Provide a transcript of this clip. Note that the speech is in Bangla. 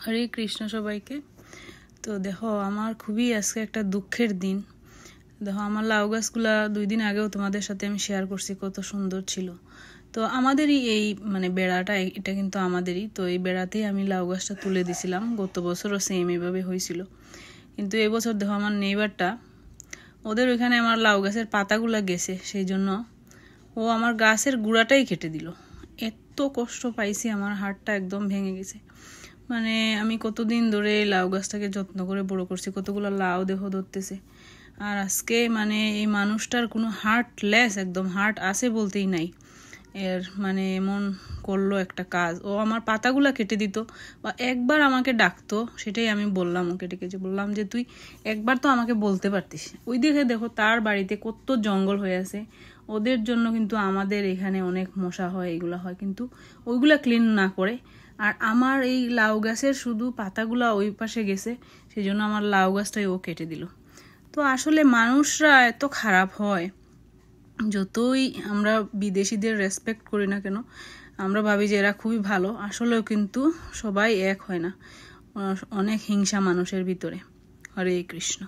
হরে কৃষ্ণ সবাইকে। তো দেখো আমার খুবই আজকে একটা দুঃখের দিন। দেখো আমার লাউ গাছগুলা 2 দিন আগেও তোমাদের সাথে আমি শেয়ার করছি, কত সুন্দর ছিল। তো আমাদেরই এই বেড়াটা, এটা কিন্তু আমাদেরই। তো এই বেড়াতেই আমি লাউ গাছটা তুলে দিছিলাম। গত বছরও সেম এভাবে হয়েছিল, কিন্তু এবছর দেখো আমার নেইবারটা, ওদের ওইখানে আমার লাউ গাছের পাতাগুলা গেছে, সেই জন্য ও আমার গাছের গুঁড়াটাই কেটে দিল। এত কষ্ট পাইছি, আমার হাড়টা একদম ভেঙে গেছে। আমি কতদিন ধরে লাউ গাছটাকে যত্ন করে বড় করছি, কতগুলো লাউ দেখো ধরতেছে। আর আজকে এই মানুষটার কোনো হার্টলেস, একদম হার্ট আছে বলতেই নাই। এর এমন করলো একটা কাজ, ও আমার পাতাগুলা কেটে দিত বা একবার আমাকে ডাকতো, সেটাই আমি বললাম ওকে, ডেকে বললাম যে তুই একবার তো আমাকে বলতে পারতিস। ওই দিকে দেখো তার বাড়িতে কত জঙ্গল হয়ে আছে, ওদের জন্য কিন্তু আমাদের এখানে অনেক মশা হয়, এগুলা হয়, কিন্তু ওইগুলা ক্লিন না করে। আর আমার এই লাউ গাছের শুধু পাতাগুলা ওই পাশে গেছে, সেই জন্য আমার লাউ গাছটাই ও কেটে দিল। তো আসলে মানুষরা এত খারাপ হয়, যতই আমরা বিদেশিদের রেসপেক্ট করি না কেন, আমরা ভাবি যে এরা খুবই ভালো, আসলেও কিন্তু সবাই এক হয় না। অনেক হিংসা মানুষের ভিতরে। হরে কৃষ্ণ।